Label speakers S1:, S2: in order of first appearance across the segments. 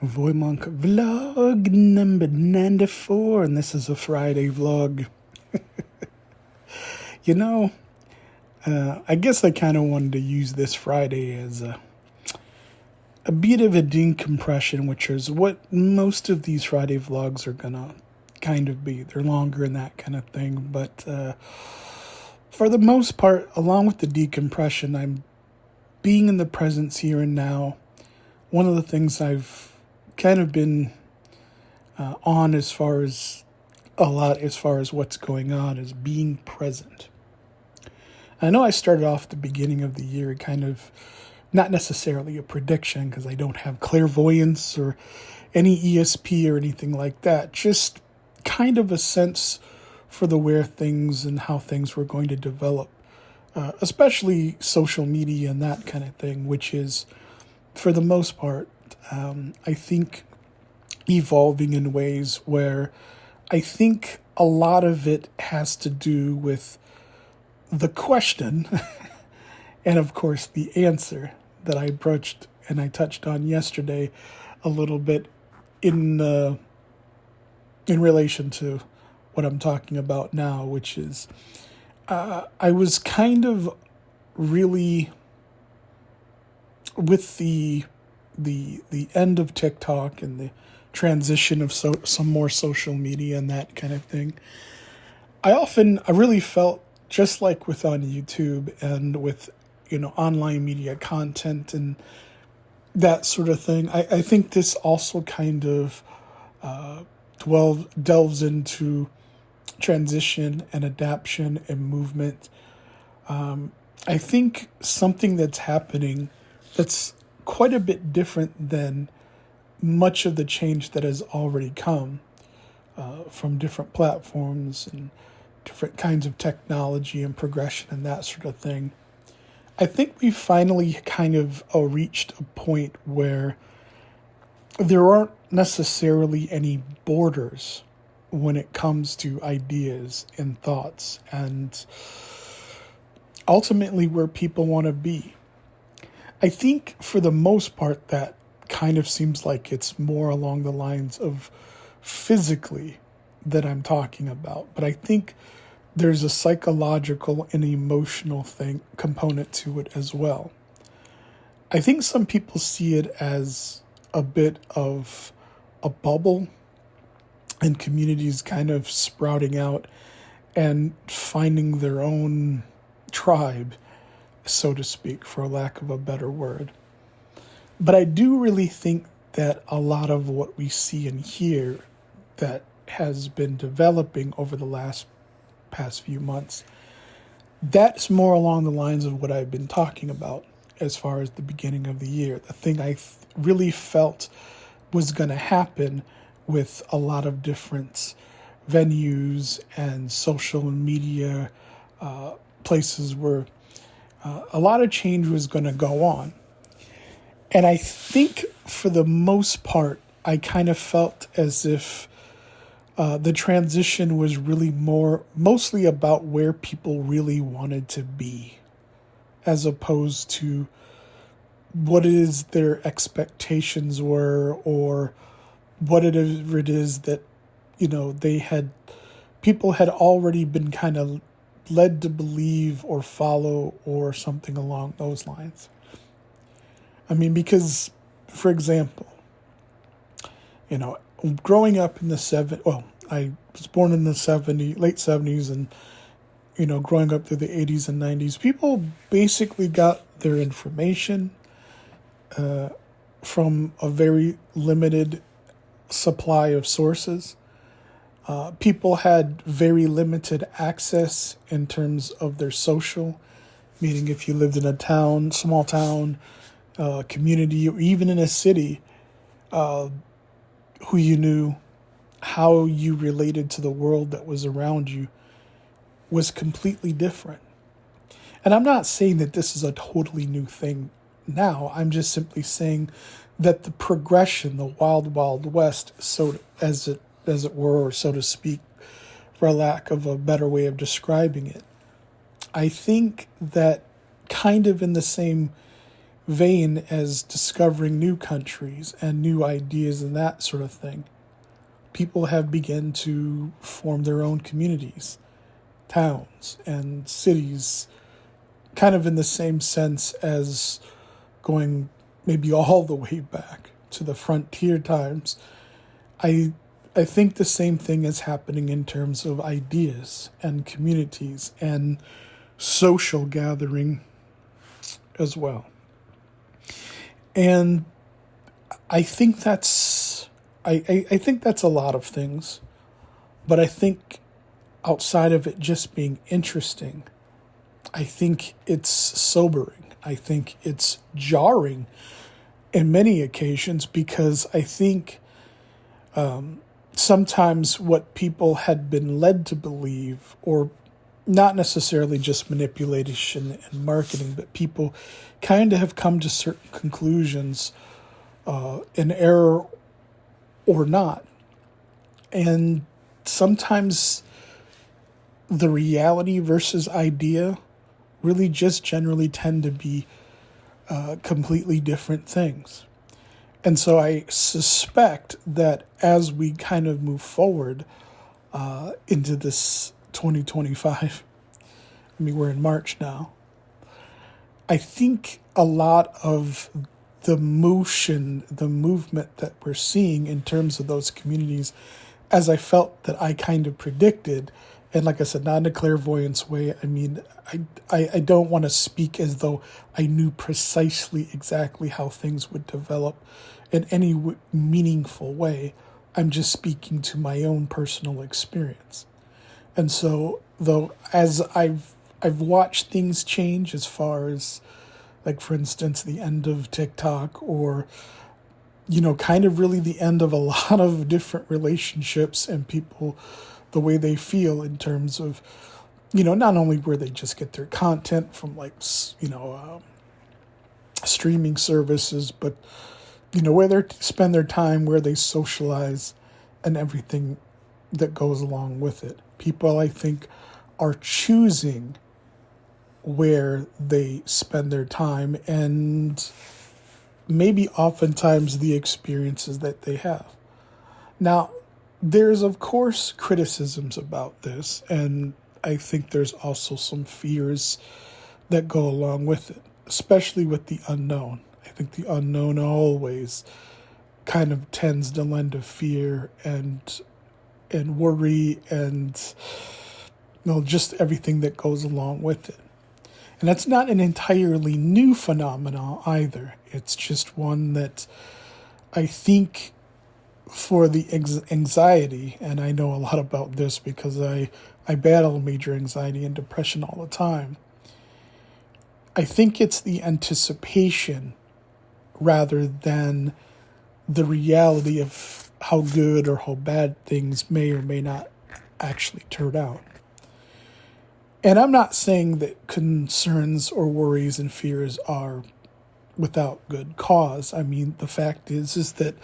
S1: VoyMonk vlog number 94, and this is a Friday vlog. You know, I guess I kind of wanted to use this Friday as a bit of a decompression, which is what most of these Friday vlogs are gonna kind of be. They're longer and that kind of thing, but for the most part, along with the decompression, I'm being in the presence here and now. One of the things I've kind of been on as far as what's going on is being present. I know I started off the beginning of the year kind of not necessarily a prediction because I don't have clairvoyance or any ESP or anything like that, just kind of a sense for the where things and how things were going to develop, especially social media and that kind of thing, which is, for the most part, I think evolving in ways where I think a lot of it has to do with the question and, of course, the answer that I broached and I touched on yesterday a little bit in relation to what I'm talking about now, which is I was kind of really with the end of TikTok and the transition of some more social media and that kind of thing. I really felt just like with on YouTube and with, online media content and that sort of thing. I think this also kind of delves into transition and adaptation and movement. I think something that's happening that's quite a bit different than much of the change that has already come from different platforms and different kinds of technology and progression and that sort of thing. I think we finally kind of reached a point where there aren't necessarily any borders when it comes to ideas and thoughts and ultimately where people want to be. I think for the most part that kind of seems like it's more along the lines of physically that I'm talking about. But I think there's a psychological and emotional component to it as well. I think some people see it as a bit of a bubble and communities kind of sprouting out and finding their own tribe, so to speak, for lack of a better word. But I do really think that a lot of what we see and hear that has been developing over the past few months, that's more along the lines of what I've been talking about as far as the beginning of the year. The thing I really felt was going to happen with a lot of different venues and social media places where a lot of change was going to go on. And I think for the most part, I kind of felt as if the transition was really mostly about where people really wanted to be, as opposed to what it is their expectations were or whatever it is that, people had already been kind of led to believe or follow or something along those lines. I mean, because, for example, growing up in I was born in the late 70s and, growing up through the 80s and 90s, people basically got their information from a very limited supply of sources. People had very limited access in terms of their social, meaning if you lived in a small town, community, or even in a city, who you knew, how you related to the world that was around you was completely different. And I'm not saying that this is a totally new thing now. I'm just simply saying that the progression, the wild, wild west, so as it were, or so to speak, for lack of a better way of describing it, I think that kind of in the same vein as discovering new countries and new ideas and that sort of thing, people have begun to form their own communities, towns, and cities, kind of in the same sense as going maybe all the way back to the frontier times. I I think the same thing is happening in terms of ideas and communities and social gathering as well. And I think that's I think that's a lot of things, but I think outside of it just being interesting, I think it's sobering. I think it's jarring in many occasions because I think sometimes what people had been led to believe, or not necessarily just manipulation and marketing, but people kind of have come to certain conclusions, in error or not. And sometimes the reality versus idea really just generally tend to be completely different things. And so I suspect that as we kind of move forward into this 2025, I mean, we're in March now, I think a lot of the motion, the movement that we're seeing in terms of those communities, as I felt that I kind of predicted, and like I said, not in a clairvoyance way. I mean, I don't want to speak as though I knew precisely exactly how things would develop in any meaningful way. I'm just speaking to my own personal experience. And so, though, as I've watched things change as far as, like, for instance, the end of TikTok, or, you know, kind of really the end of a lot of different relationships and people, the way they feel in terms of, you know, not only where they just get their content from, like, you know, streaming services, but, you know, where they spend their time, where they socialize, and everything that goes along with it. People, I think, are choosing where they spend their time and maybe oftentimes the experiences that they have. Now, there's, of course, criticisms about this, and I think there's also some fears that go along with it, especially with the unknown. I think the unknown always kind of tends to lend a fear and worry and, you know, just everything that goes along with it. And that's not an entirely new phenomenon either. It's just one that I think for the anxiety, and I know a lot about this because I battle major anxiety and depression all the time. I think it's the anticipation rather than the reality of how good or how bad things may or may not actually turn out. And I'm not saying that concerns or worries and fears are without good cause. I mean, the fact is that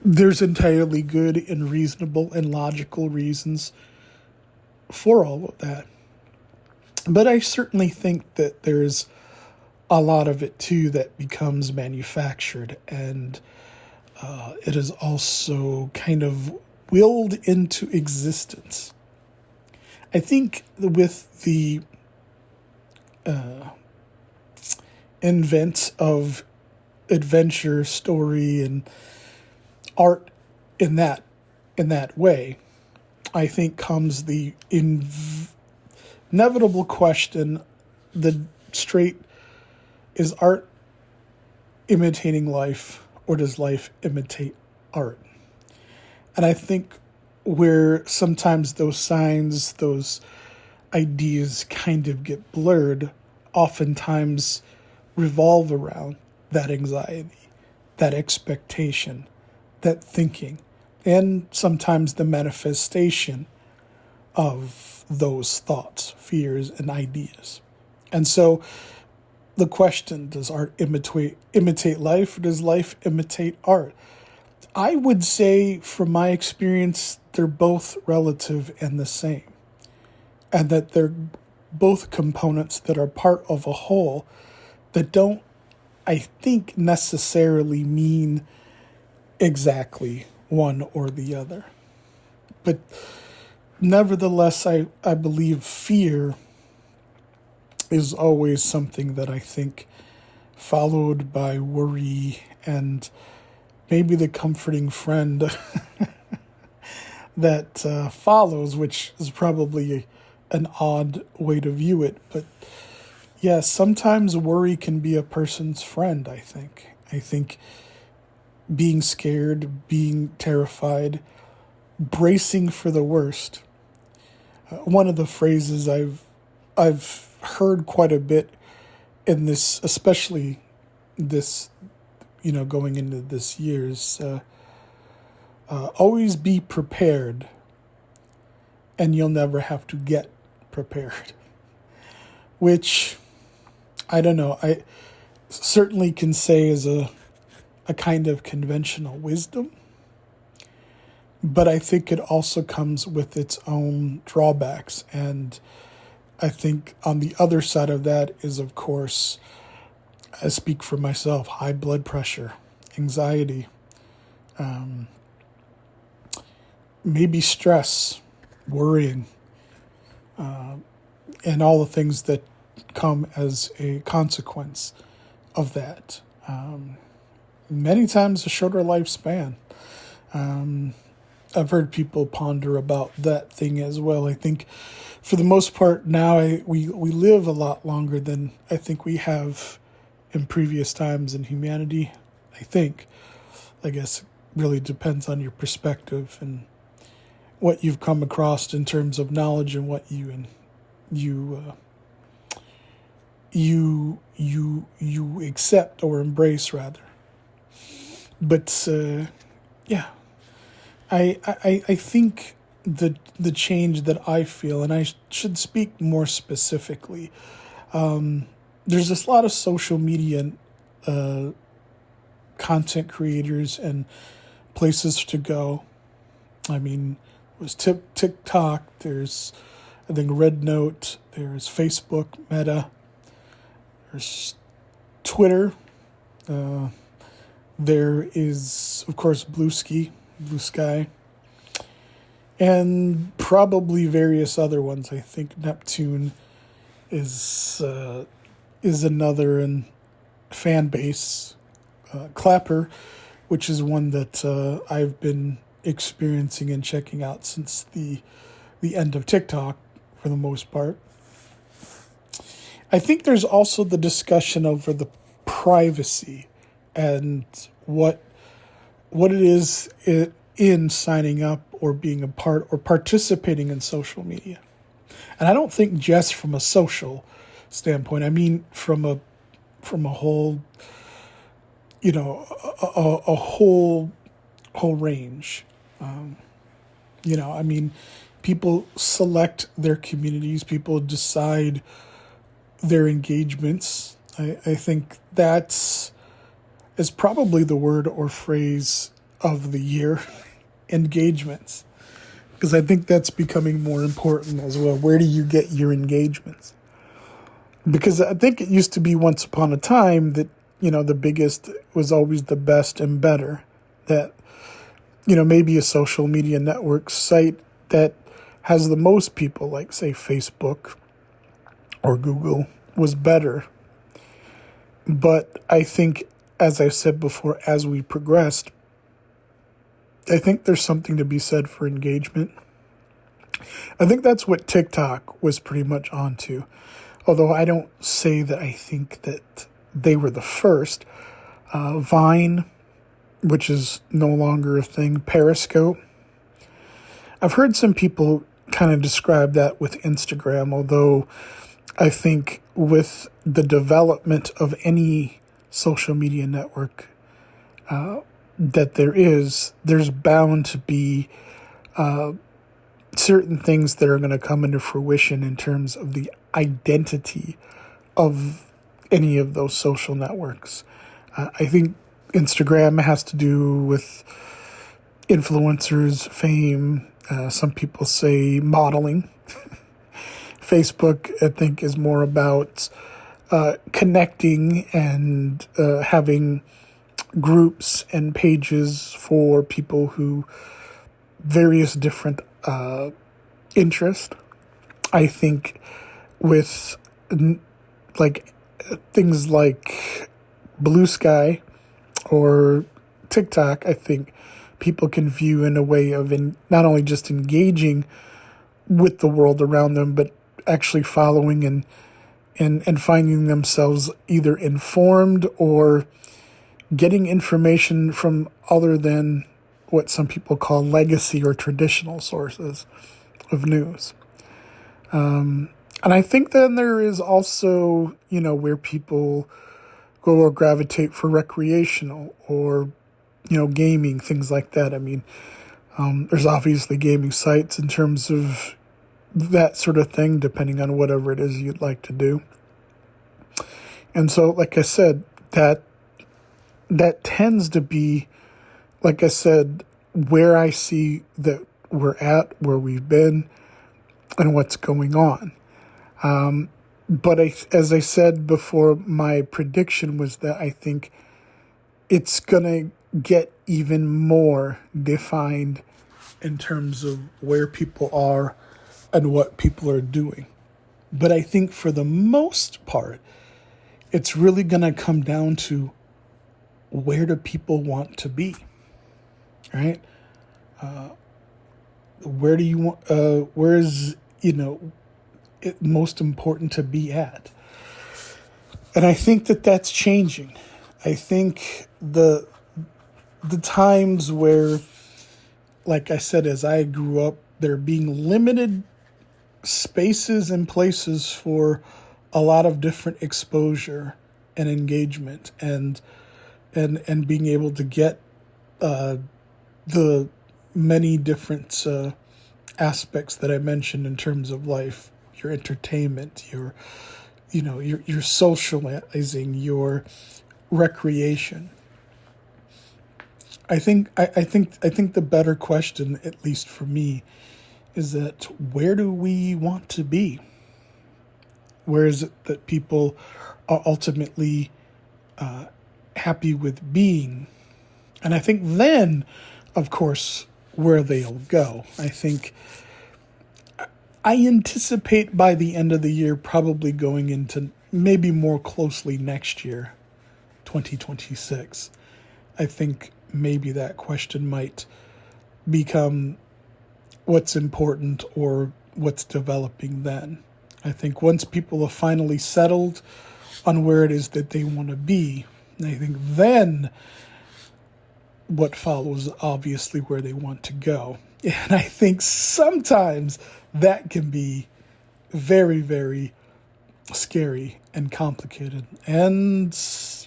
S1: there's entirely good and reasonable and logical reasons for all of that. But I certainly think that there's a lot of it, too, that becomes manufactured, and it is also kind of willed into existence. I think with the invent of adventure story and art in that way, I think comes the inevitable question: the straight, is art imitating life, or does life imitate art? And I think where sometimes those signs, those ideas kind of get blurred, oftentimes revolve around that anxiety, that expectation, that thinking, and sometimes the manifestation of those thoughts, fears, and ideas. And so the question, does art imitate life, or does life imitate art? I would say, from my experience, they're both relative and the same, and that they're both components that are part of a whole that don't I think necessarily mean exactly one or the other. But nevertheless, I believe fear is always something that I think followed by worry and maybe the comforting friend that follows, which is probably an odd way to view it. But yeah, sometimes worry can be a person's friend, I think. I think being scared, being terrified, bracing for the worst. One of the phrases I've heard quite a bit in this, especially this, going into this year's, always be prepared, and you'll never have to get prepared. Which, I don't know, I certainly can say is a kind of conventional wisdom, but I think it also comes with its own drawbacks. And I think on the other side of that is, of course, I speak for myself, high blood pressure, anxiety, maybe stress, worrying, and all the things that come as a consequence of that. Many times a shorter lifespan. I've heard people ponder about that thing as well. I think for the most part now we live a lot longer than I think we have in previous times in humanity. I guess it really depends on your perspective and what you've come across in terms of knowledge and what you accept or embrace, rather. But yeah, I think the change that I feel, and I should speak more specifically. There's this lot of social media content creators and places to go. I mean, it was TikTok. There's, I think, Red Note. There's Facebook, Meta. There's Twitter. There is, of course, Blue Sky, and probably various other ones. I think Neptune is another, and fan base. Clapper, which is one that I've been experiencing and checking out since the end of TikTok, for the most part. I think there's also the discussion over the privacy and what it is in signing up or being a part or participating in social media. And I don't think just from a social standpoint. I mean from a whole, a whole range. I mean, people select their communities. People decide their engagements. I think that's is probably the word or phrase of the year, engagements. Because I think that's becoming more important as well. Where do you get your engagements? Because I think it used to be once upon a time that, the biggest was always the best and better. That, maybe a social media network site that has the most people, like, say, Facebook or Google, was better. But I think, as I said before, as we progressed, I think there's something to be said for engagement. I think that's what TikTok was pretty much onto. Although I don't say that I think that they were the first. Vine, which is no longer a thing. Periscope. I've heard some people kind of describe that with Instagram, although I think with the development of any social media network that there's bound to be certain things that are going to come into fruition in terms of the identity of any of those social networks. I think Instagram has to do with influencers, fame. Some people say modeling. Facebook, I think, is more about connecting and having groups and pages for people who various different interests. I think with like things like Blue Sky or TikTok, I think people can view in a way of not only just engaging with the world around them, but actually following and finding themselves either informed or getting information from other than what some people call legacy or traditional sources of news. And I think then there is also, where people go or gravitate for recreational or, gaming, things like that. I mean, there's obviously gaming sites in terms of that sort of thing, depending on whatever it is you'd like to do. And so, like I said, that tends to be, like I said, where I see that we're at, where we've been, and what's going on. But as I said before, my prediction was that I think it's going to get even more defined in terms of where people are and what people are doing. But I think for the most part, it's really going to come down to where do people want to be, right? Where do you want, where is, it most important to be at? And I think that that's changing. I think the times where, like I said, as I grew up, there being limited spaces and places for a lot of different exposure and engagement and being able to get the many different aspects that I mentioned in terms of life, your entertainment, your socializing, your recreation. I think the better question, at least for me, is that where do we want to be? Where is it that people are ultimately happy with being? And I think then, of course, where they'll go. I anticipate by the end of the year probably going into maybe more closely next year, 2026. I think maybe that question might become what's important or what's developing then. I think once people have finally settled on where it is that they want to be, I think then what follows is obviously where they want to go. And I think sometimes that can be very, very scary and complicated. And,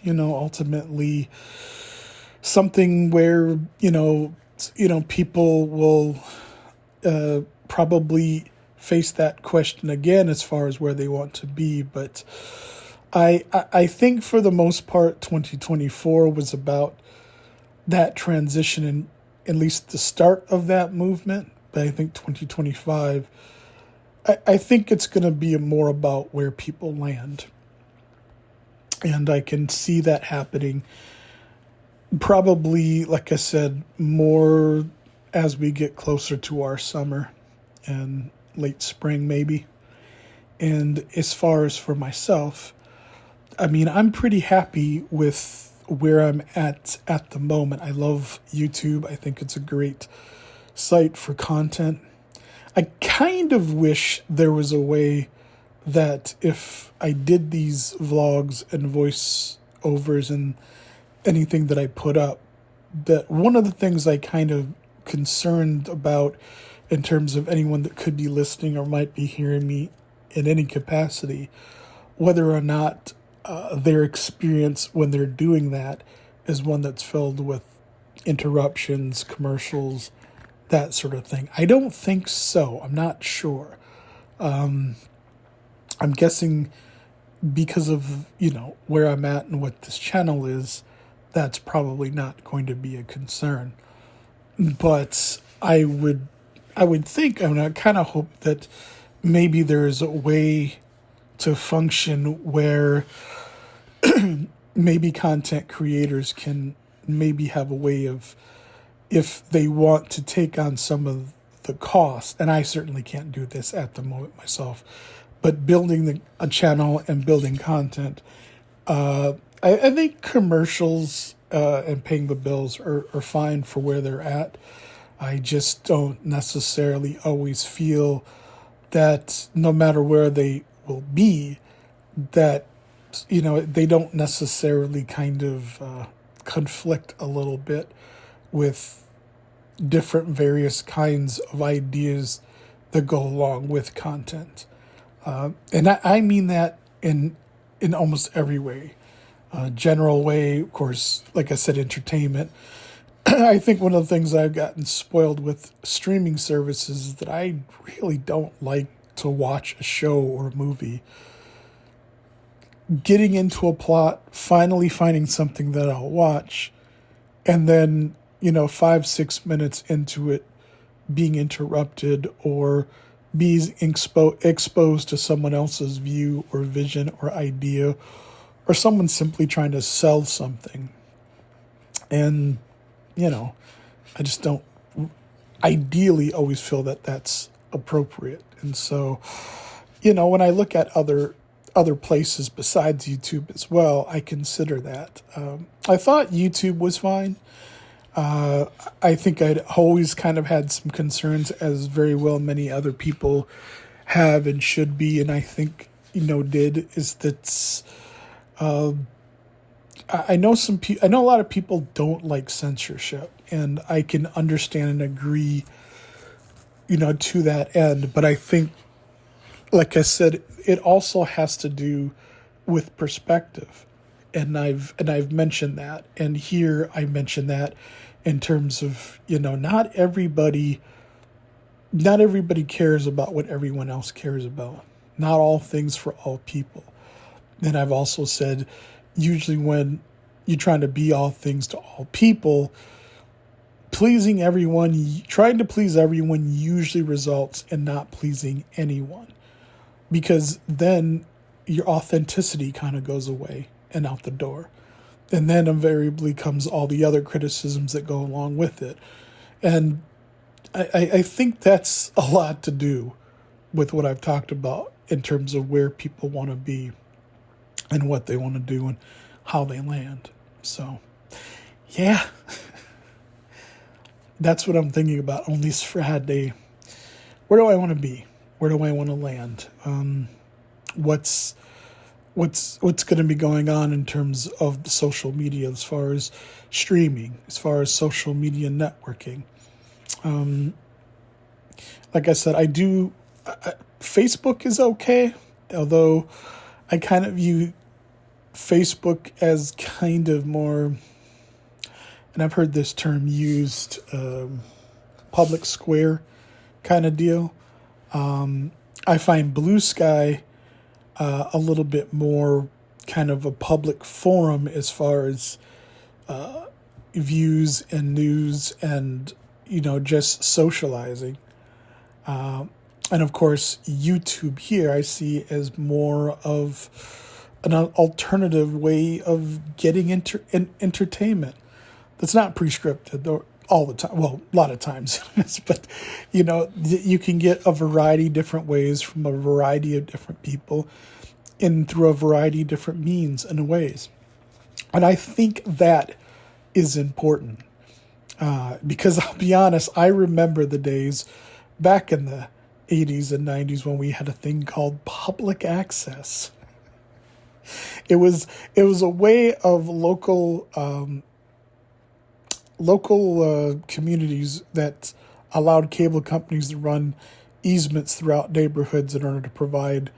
S1: ultimately something where, people will probably face that question again as far as where they want to be. But I think for the most part, 2024 was about that transition and at least the start of that movement. But I think 2025, I think it's going to be more about where people land. And I can see that happening probably, like I said, more as we get closer to our summer and late spring maybe. And as far as for myself, I mean, I'm pretty happy with where I'm at the moment. I love YouTube. I think it's a great site for content. I kind of wish there was a way that if I did these vlogs and voiceovers and anything that I put up, that one of the things I kind of concerned about in terms of anyone that could be listening or might be hearing me in any capacity, whether or not their experience when they're doing that is one that's filled with interruptions, commercials, that sort of thing. I don't think so. I'm not sure. I'm guessing because of, where I'm at and what this channel is, that's probably not going to be a concern. But I would think, I kind of hope that maybe there's a way to function where maybe content creators can maybe have a way of, if they want to take on some of the cost, and I certainly can't do this at the moment myself, but building a channel and building content, I think commercials and paying the bills are fine for where they're at. I just don't necessarily always feel that no matter where they will be, that, they don't necessarily kind of conflict a little bit with different various kinds of ideas that go along with content. And I mean that in almost every way. General way, of course, like I said, entertainment. I think one of the things I've gotten spoiled with streaming services is that I really don't like to watch a show or a movie, getting into a plot, finally finding something that I'll watch, and then, 5-6 minutes into it, being interrupted or being exposed to someone else's view or vision or idea, or someone simply trying to sell something. And, I just don't ideally always feel that that's appropriate. And so, when I look at other places besides YouTube as well, I consider that. I thought YouTube was fine. I think I'd always kind of had some concerns, as very well many other people have and should be, and I think, did, is that I know a lot of people don't like censorship, and I can understand and agree, to that end. But I think, like I said, it also has to do with perspective. And I've mentioned that. And here I mention that in terms of, not everybody cares about what everyone else cares about. Not all things for all people. And I've also said, usually when you're trying to be all things to all people, trying to please everyone usually results in not pleasing anyone. Because then your authenticity kind of goes away and out the door. And then invariably comes all the other criticisms that go along with it. And I think that's a lot to do with what I've talked about in terms of where people want to be and what they want to do and how they land. So, yeah. That's what I'm thinking about on this Friday. Where do I want to be? Where do I want to land? What's going to be going on in terms of social media, as far as streaming, as far as social media networking? Like I said, Facebook is okay, although I kind of view Facebook as kind of more, and I've heard this term used, public square kind of deal. I find Blue Sky a little bit more kind of a public forum as far as views and news and, just socializing. And of course, YouTube here I see as more of an alternative way of getting entertainment that's not prescripted all the time. Well, a lot of times, but you can get a variety of different ways from a variety of different people and through a variety of different means and ways. And I think that is important because I'll be honest, I remember the days back in the 80s and 90s when we had a thing called public access. It was a way of local communities that allowed cable companies to run easements throughout neighborhoods in order to provide,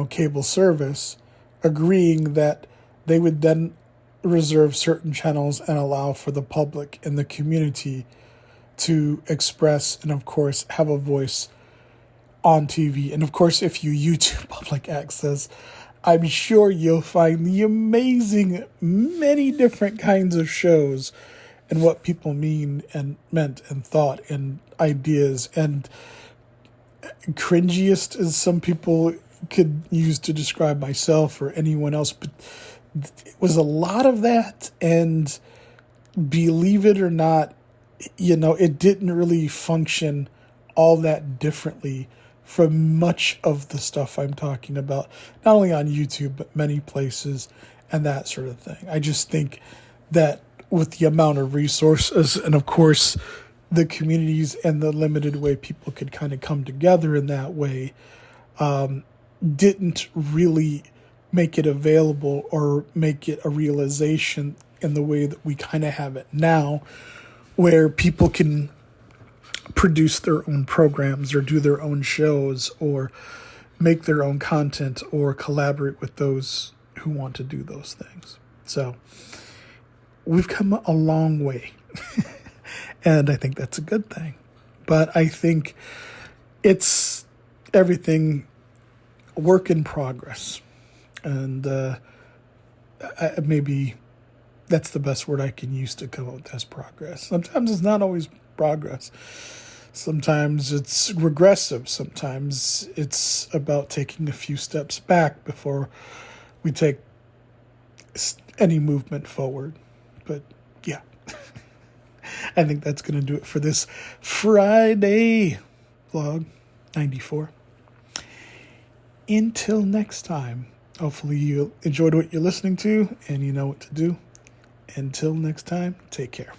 S1: cable service, agreeing that they would then reserve certain channels and allow for the public and the community to express and, of course, have a voice on TV. And, of course, if you YouTube public access, I'm sure you'll find the amazing many different kinds of shows and what people mean and meant and thought and ideas. And cringiest, as some people could use to describe myself or anyone else, but it was a lot of that. And believe it or not, it didn't really function all that differently from much of the stuff I'm talking about, not only on YouTube, but many places and that sort of thing. I just think that with the amount of resources and, of course, the communities and the limited way people could kind of come together in that way, didn't really make it available or make it a realization in the way that we kind of have it now, where people can produce their own programs or do their own shows or make their own content or collaborate with those who want to do those things. So we've come a long way, and I think that's a good thing. But I think it's everything work in progress, and maybe that's the best word I can use to come up with as progress. Sometimes it's not always progress. Sometimes it's regressive. Sometimes it's about taking a few steps back before we take any movement forward. But yeah, I think that's going to do it for this Friday vlog 94. Until next time, hopefully you enjoyed what you're listening to and you know what to do. Until next time, take care.